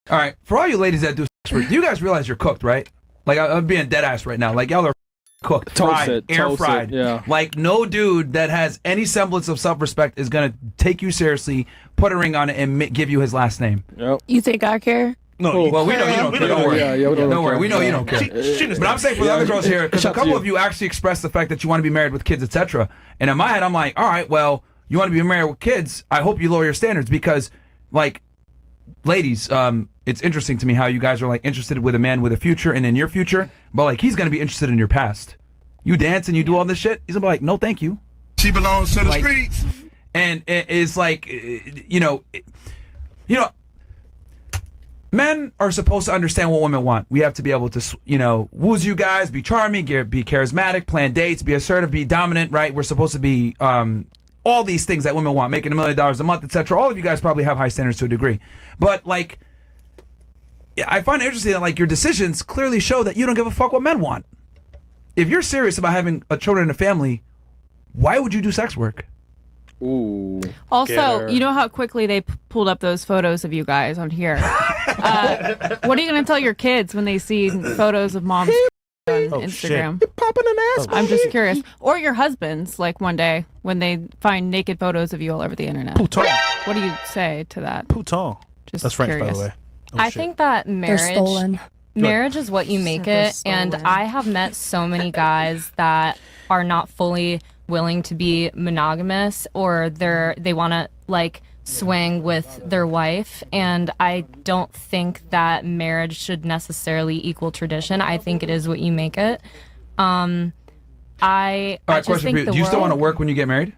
All right, for all you ladies that do sex work, you guys realize you're cooked, right? Like, I'm being dead ass right now. Like, y'all are cooked, fried, air fried. Yeah. Like, no dude that has any semblance of self-respect is gonna take you seriously, put a ring on it, and give you his last name. Yep. You think I care? No, well, we know you don't care. Don't worry. Don't worry. We know you don't care. But I'm saying for the other girls here, because a couple of you actually expressed the fact that you want to be married with kids, etc. And in my head, I'm like, all right, well, you want to be married with kids. I hope you lower your standards because, like, ladies, it's interesting to me how you guys are like interested with a man with a future and in your future, but like he's gonna be interested in your past. You dance and you do all this shit. He's gonna be like, no, thank you. She belongs to the streets. And it's like, you know. Men are supposed to understand what women want. We have to be able to, wooze you guys, be charming, be charismatic, plan dates, be assertive, be dominant, right? We're supposed to be all these things that women want, making $1 million a month, etc. All of you guys probably have high standards to a degree. But, like, I find it interesting that, like, your decisions clearly show that you don't give a fuck what men want. If you're serious about having a children and a family, why would you do sex work? Ooh. Also, you know how quickly they pulled up those photos of you guys on here. What are you going to tell your kids when they see photos of moms on Instagram? Popping an ass. I'm just curious. Or your husbands, like one day when they find naked photos of you all over the internet. Pouton. What do you say to that? Pouton. Just That's French, curious. by the way. I think that marriage is what you make it, and I have met so many guys that are not fully willing to be monogamous, or they want to like swing with their wife, and I don't think that marriage should necessarily equal tradition. I think it is what you make it. I just question for you. Do you still want to work when you get married?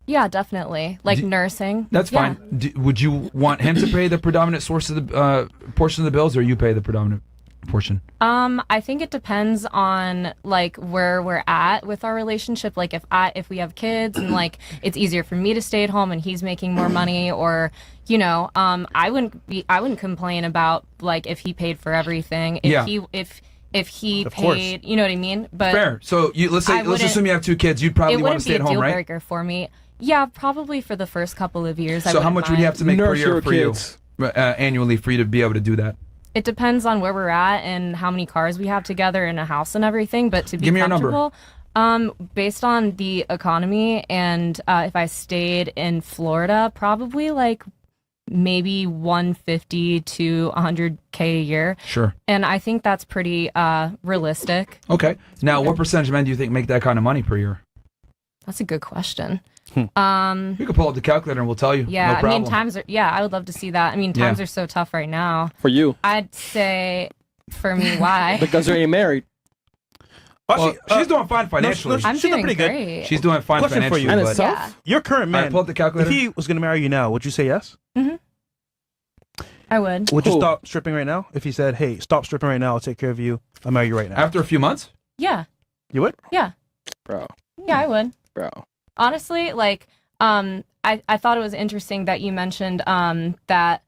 Yeah, definitely. Like nursing. That's fine. Would you want him to pay the predominant source of the portion of the bills, or you pay the predominant portion? I think it depends on like where we're at with our relationship. Like if we have kids and like it's easier for me to stay at home and he's making more money, or I wouldn't complain about like if he paid for everything. If he paid, you know what I mean? But fair. So let's assume you have 2 kids. You'd probably want to stay at home, right? It wouldn't be a deal breaker for me. Yeah, probably for the first couple of years. So how much would you have to make per year for you annually for you to be able to do that? It depends on where we're at and how many cars we have together in a house and everything. But to be comfortable, based on the economy and if I stayed in Florida, probably like maybe 150 to 100K a year. Sure. And I think that's pretty realistic. Okay. Now, what percentage of men do you think make that kind of money per year? That's a good question. You can pull up the calculator and we'll tell you. Yeah, no I mean, I would love to see that. I mean, times are so tough right now. For you. I'd say, for me, why? Because you ain't married. Well, she's doing fine financially. I'm she's doing doing pretty great. good. She's doing fine Question for financially. you. And But it's tough. Your current man, pull up the calculator. if he was going to marry you now, would you say yes? Mm-hmm. I would. Would you stop stripping right now? If he said, hey, stop stripping right now, I'll take care of you, I'll marry you right now. After a few months? Yeah. You would? Yeah. Bro. Yeah, I would. Bro. Honestly, like, I thought it was interesting that you mentioned that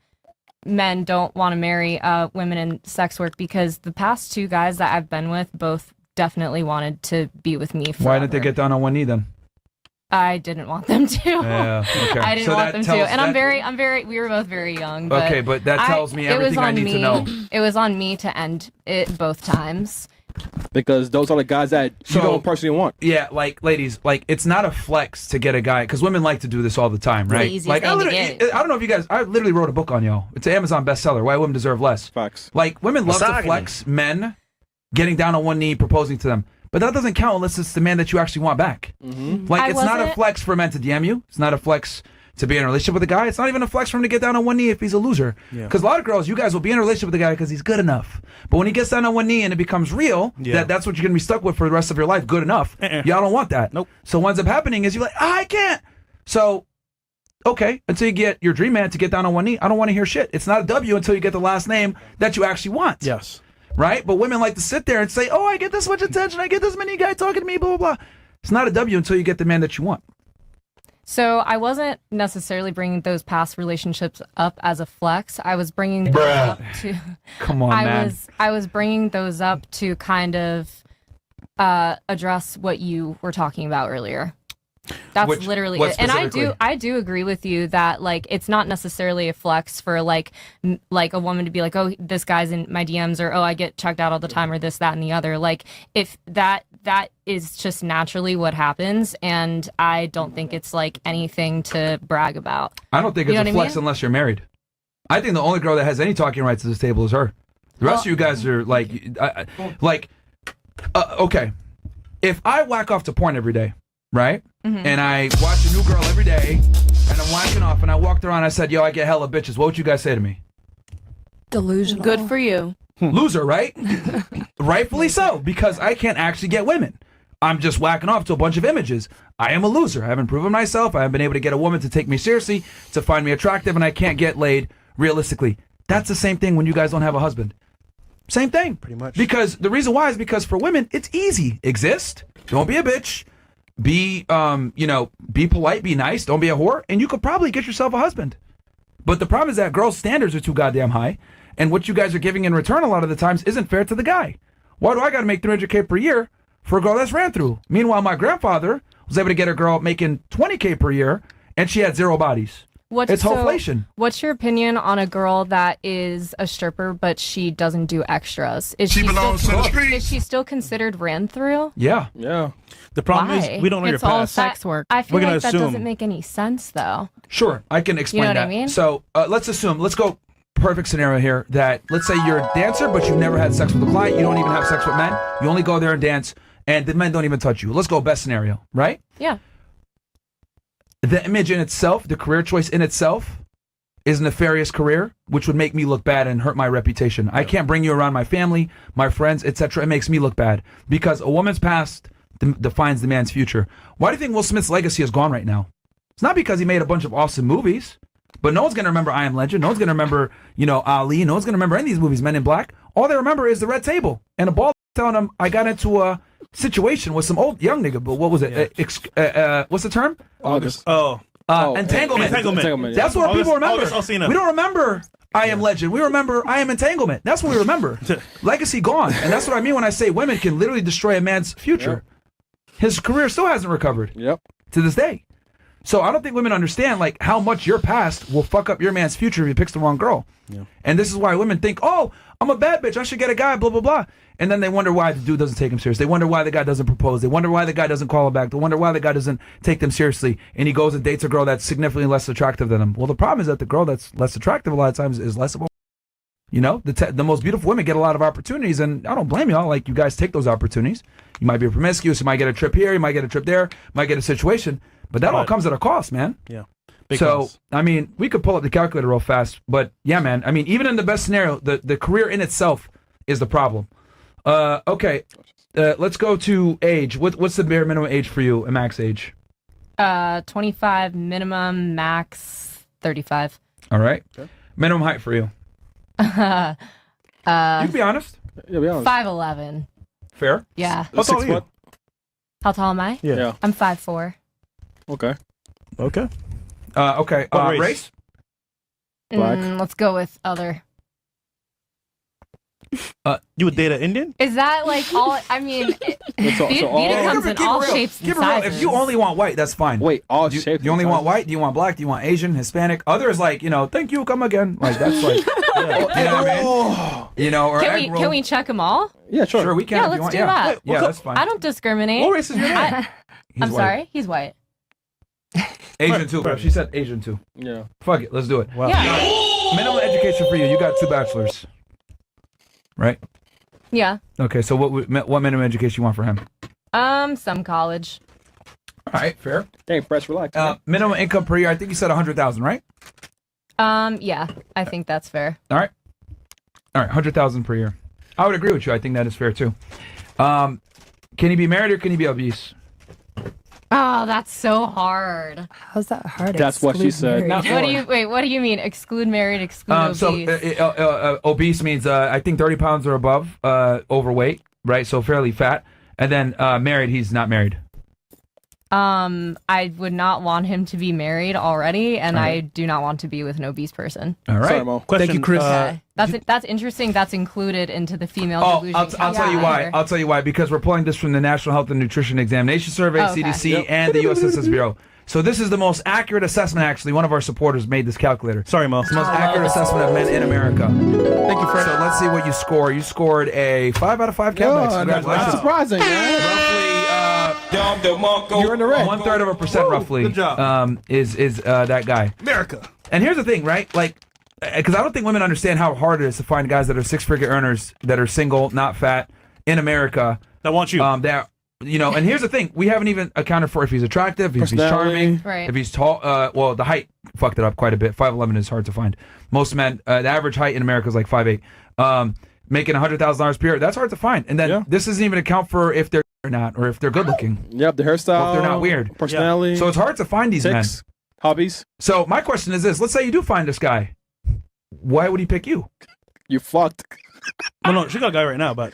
men don't want to marry women in sex work, because the past 2 guys that I've been with both definitely wanted to be with me forever. Why didn't they get down on one knee then? I didn't want them to. Yeah, okay. I didn't want them to. And I'm very, we were both very young. But okay, but that tells me everything I need to know. It was on me to end it both times. Because those are the guys that you don't personally want. Yeah, like, ladies, like, it's not a flex to get a guy, because women like to do this all the time, right? The easiest Like, thing to get. I don't know if you guys, I literally wrote a book on y'all. It's an Amazon bestseller, Why Women Deserve Less. Facts. Like, women love to Misogyny. flex men getting down on one knee, proposing to them. But that doesn't count unless it's the man that you actually want back. Mm-hmm. Like, it's not a flex for men to DM you. It's not a flex to be in a relationship with a guy. It's not even a flex for him to get down on one knee if he's a loser. Because a lot of girls, you guys will be in a relationship with a guy because he's good enough. But when he gets down on one knee and it becomes real, that's what you're going to be stuck with for the rest of your life, good enough. Y'all don't want that. Nope. So what ends up happening is you're like, I can't. So, okay, until you get your dream man to get down on one knee, I don't want to hear shit. It's not a W until you get the last name that you actually want. Yes. Right? But women like to sit there and say, oh, I get this much attention, I get this many guys talking to me, blah, blah, blah. It's not a W until you get the man that you want. So I wasn't necessarily bringing those past relationships up as a flex. I was bringing those up to. Come on, man. I was bringing those up to kind of address what you were talking about earlier. That's Which- literally what it. And specifically? I do agree with you that like it's not necessarily a flex for like a woman to be like, oh, this guy's in my DMs, or oh, I get checked out all the time, or this, that, and the other. Like if that is just naturally what happens, and I don't think it's like anything to brag about. I don't think You it's know a what I flex mean? unless you're married. I think the only girl that has any talking rights at this table is her. The rest of you guys are like, okay. If I whack off to porn every day, right? Mm-hmm. And I watch a new girl every day, and I'm whacking off, and I walked around and I said, yo, I get hella bitches. What would you guys say to me? Delusional. Good for you. Loser, right? Rightfully so, because I can't actually get women. I'm just whacking off to a bunch of images. I am a loser. I haven't proven myself. I haven't been able to get a woman to take me seriously, to find me attractive, and I can't get laid realistically. That's the same thing when you guys don't have a husband. Same thing. Pretty much. Because the reason why is because for women, it's easy. Exist. Don't be a bitch. Be be polite, be nice, don't be a whore, and you could probably get yourself a husband. But the problem is that girls' standards are too goddamn high, and what you guys are giving in return a lot of the times isn't fair to the guy. Why do I got to make $300K per year for a girl that's ran through? Meanwhile, my grandfather was able to get a girl making $20K per year, and she had 0 bodies. It's inflation. What's your opinion on a girl that is a stripper but she doesn't do extras? She belongs to the Is streets. she still considered ran through? Yeah. Yeah. The problem Why? is we don't know It's your all past. sex work. I feel We're gonna like that assume. doesn't make any sense though. Sure, I can explain You know what that. I mean? So let's go perfect scenario here that let's say you're a dancer, but you've never had sex with a client. You don't even have sex with men. You only go there and dance, and the men don't even touch you. Let's go best scenario, right? Yeah. The image in itself, the career choice in itself, is a nefarious career, which would make me look bad and hurt my reputation. I can't bring you around my family, my friends, etc. It makes me look bad because a woman's past defines the man's future. Why do you think Will Smith's legacy is gone right now? It's not because he made a bunch of awesome movies, but no one's going to remember I Am Legend. No one's going to remember, Ali. No one's going to remember any of these movies, Men in Black. All they remember is the red table and a ball telling them I got into a situation with some old young nigga. But what was it? What's the term? August. Entanglement. Entanglement. That's what people remember. August Alsina. We don't remember I Am Legend. We remember I Am Entanglement. That's what we remember. Legacy gone. And that's what I mean when I say women can literally destroy a man's future. His career still hasn't recovered. Yep. To this day. So I don't think women understand like how much your past will fuck up your man's future if he picks the wrong girl. Yeah. And this is why women think, oh, I'm a bad bitch. I should get a guy, blah, blah, blah. And then they wonder why the dude doesn't take him serious. They wonder why the guy doesn't propose. They wonder why the guy doesn't call her back. They wonder why the guy doesn't take them seriously. And he goes and dates a girl that's significantly less attractive than him. Well, the problem is that the girl that's less attractive a lot of times is less of a... the most beautiful women get a lot of opportunities, and I don't blame y'all. Like, you guys take those opportunities. You might be promiscuous. You might get a trip here. You might get a trip there. You might get a situation. But that all comes at a cost, man. Yeah. I mean, we could pull up the calculator real fast, but yeah, man. I mean, even in the best scenario, the career in itself is the problem. Okay, let's go to age. What's the bare minimum age for you, a max age? 25 minimum, max 35. All right. Okay. Minimum height for you. You can be honest. Yeah, be honest. 5'11". Fair. Yeah. How tall are you? How tall am I? Yeah. I'm 5'4". Okay. Okay. Okay. What race? Race? Black. Let's go with other. You would date an Indian? Is that like all? I mean, beauty comes in all shapes and Give it real. sizes. If you only want white, that's fine. Wait, all Do shapes. you only want white? Do you want black? Do you want Asian, Hispanic? Others like, thank you, come again. Like, that's like, you know what I mean? Or Can we check them all? Yeah, sure. Sure, we can. Yeah, if you let's want. do Yeah. that. Yeah, that's fine. I don't discriminate. What race is your name? I'm white. sorry, he's white. Asian too, bro. She said Asian too. Yeah. Fuck it, let's do it. Wow. Yeah. Minimum education for you. You got 2 bachelors, right? Yeah. Okay, so what minimum education you want for him? Some college. All right, fair. Dang, press relax. Minimum income per year. I think you said 100,000, right? Yeah, I think that's fair. All right, 100,000 per year. I would agree with you. I think that is fair too. Can he be married or can he be obese? Oh, that's so hard. How's that hard? That's what she said. Not What do you mean? Exclude married, exclude obese? So obese means I think 30 pounds or above, overweight, right? So fairly fat. And then married, he's not married. I would not want him to be married already, and I do not want to be with an obese person. All right. Sorry, Mo. Question, Thank you, Chris. Okay. That's interesting. That's included into the female delusion. I'll tell you why. calculator. I'll tell you why. Because we're pulling this from the National Health and Nutrition Examination Survey, Oh, okay. CDC, Yep. and the U.S. Census Bureau. So this is the most accurate assessment, actually. One of our supporters made this calculator. Sorry, Mo. It's the most accurate assessment of men in America. Thank you, Fred. So let's see what you score. You scored a 5 out of 5 Cavnex. That's Congratulations. surprising, man. Roughly, You're in the red. 1/3% roughly. Good job. Is that guy. America. And here's the thing, right? Like, because I don't think women understand how hard it is to find guys that are six-figure earners, that are single, not fat, in America. That wants you. That, and here's the thing: we haven't even accounted for if he's attractive, if he's charming, Right. if he's tall. Well, the height fucked it up quite a bit. 5'11" is hard to find. Most men, the average height in America is like 5'8". Making $100,000 per year, that's hard to find. And then this doesn't even account for if they're or not, or if they're good looking. Yep, the hairstyle. Or if they're not weird. Personality. So it's hard to find these men. Sex, hobbies. So my question is this: let's say you do find this guy, why would he pick you? You fucked. Well, no, she got a guy right now, but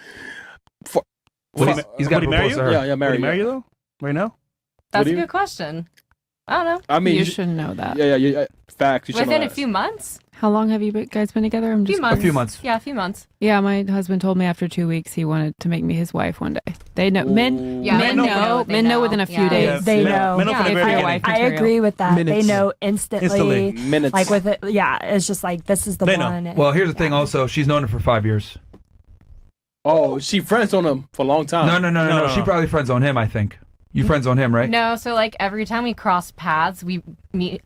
He's got would he marry to propose you? to her. Yeah, would he marry marry you. you though? Right now? That's do a you- good question. I don't know. I mean, You should know that. Yeah. Facts. You should Within know a that. few months. How long have you guys been together? I'm A few just. months. A few months. Yeah, a few months. Yeah, my husband told me after 2 weeks he wanted to make me his wife one day. They know. Men. Yeah, men they know. know. They Men know know. within a few Yeah. days. They men, know. Men know from the Yeah, very if you're beginning. wife. I material. agree with that. Minutes. They know instantly. Instantly. Minutes. Like with it, yeah. It's just like this is the They know. one. Well, here's the thing. Also, she's known him for 5 years. Oh, she friends on him for a long time. No. She probably friend zone him. I think you friend zone him, right? No, so like every time we crossed paths,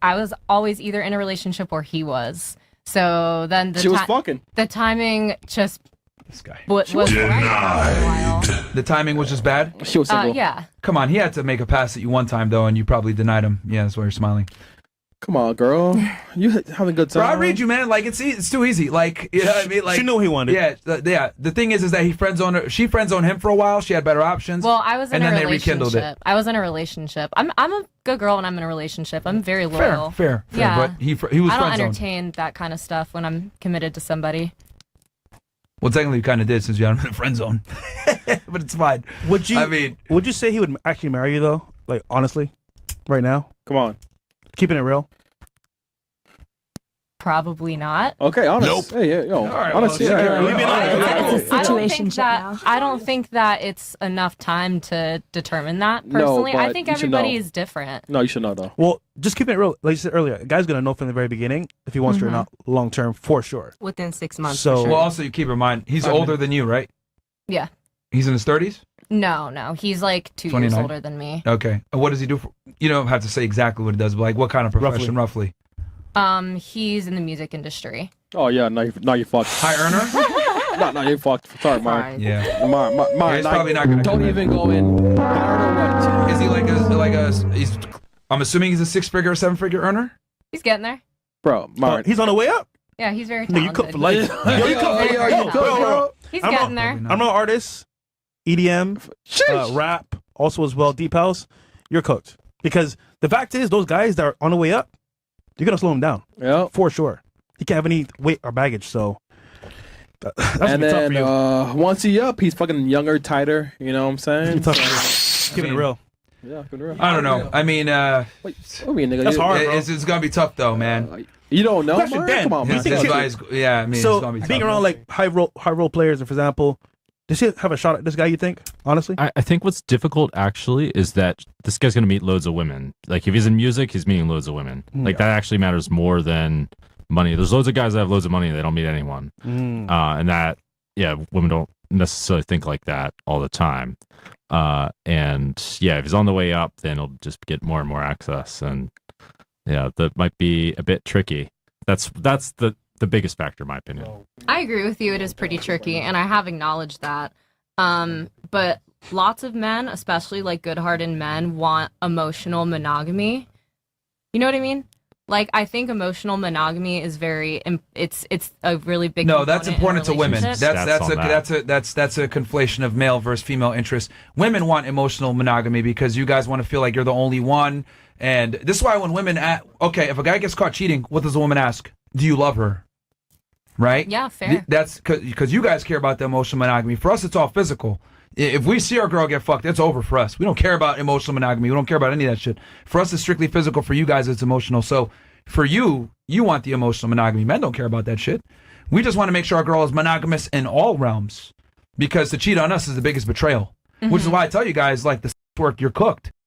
I was always either in a relationship or he was. So then She was fucking. the timing just This guy. was right for a while. The timing was just bad. She was single. Yeah. Come on, he had to make a pass at you one time though, and you probably denied him. Yeah, that's why you're smiling. Come on, girl. You having a good time? Bro, I read you, man. Like it's too easy. Like you know what I mean? Like She knew what he wanted. Yeah. The thing is that he friend zoned her. She friend zoned him for a while. She had better options. Well, I was in And a then they relationship. rekindled it. I was in a relationship. I'm a good girl when I'm in a relationship. I'm very loyal. Fair. Yeah. But he was I don't friend zoned. entertain that kind of stuff when I'm committed to somebody. Well, technically, you kind of did since you had him in a friend zone. But it's fine. Would you? I mean, would you say he would actually marry you though? Like honestly, right now, Come on. keeping it real. Probably not. Okay, honest. Nope. Hey, yeah, yo. right, honestly. well, yeah, we yeah, been yeah, on- yeah, It's yeah. a situation now. I don't think that it's enough time to determine that No, personally. I but think you should everybody know. is different. No, you should know though. Well, just keeping it real. Like you said earlier, a guy's gonna know from the very beginning if he wants you or not long term for sure. Within 6 months. So- for sure. well, also you keep in mind he's older than you, right? Yeah. He's in his 30s. No, he's like 2 years 29? older than me. Okay. And what does he do? You don't have to say exactly what he does, but like what kind of profession, roughly? He's in the music industry. Oh yeah, now you fucked. High earner. No, you fucked. Sorry, Mark. Fine. Yeah. Mark, he's probably not gonna Don't commit. even go in. I don't know what. Is he like a? He's. I'm assuming he's a 6-figure or 7-figure earner. He's getting there. Bro, Mark. He's on the way up. Yeah, he's very Nigga, you talented. cook for life. Yo, you cook. Hey, are you Yo, bro. He's I'm getting a- there. Probably not. I'm an artist, EDM, rap, also as well, deep house. You're cooked because the fact is, those guys that are on the way up, you're gonna slow them down Yeah. for sure. He can't have any weight or baggage, so that's gonna And be tough for then you. once he up, he's fucking younger, tighter. You know what I'm saying? It's tough for you. Keeping it real. Yeah, good real. I don't know. I mean, Wait, what do you mean, nigga? That's You- hard, bro. it's gonna be tough though, man. You don't know, Question, Mark? Dan. Come on, man. His think- advice, yeah. I mean, it's So gonna be being tough. around like high role players, for example, does he have a shot at this guy? You think, honestly? I think what's difficult actually is that this guy's going to meet loads of women. Like if he's in music, he's meeting loads of women. Like that actually matters more than money. There's loads of guys that have loads of money and they don't meet anyone. And that, yeah, women don't necessarily think like that all the time. And yeah, if he's on the way up, then he'll just get more and more access. And yeah, that might be a bit tricky. That's the biggest factor, in my opinion. I agree with you. It is pretty tricky, and I have acknowledged that. But lots of men, especially like good-hearted men, want emotional monogamy. You know what I mean? Like, I think emotional monogamy is very. It's a really big. No, that's component in a important to women. relationship. That's a conflation of male versus female interests. Women want emotional monogamy because you guys want to feel like you're the only one. And this is why when women okay, if a guy gets caught cheating, what does the woman ask? Do you love her? Right? Yeah, fair. That's because you guys care about the emotional monogamy. For us, it's all physical. If we see our girl get fucked, it's over for us. We don't care about emotional monogamy. We don't care about any of that shit. For us, it's strictly physical. For you guys, it's emotional. So for you, you want the emotional monogamy. Men don't care about that shit. We just want to make sure our girl is monogamous in all realms, because to cheat on us is the biggest betrayal. Which is why I tell you guys, like, the work, you're cooked.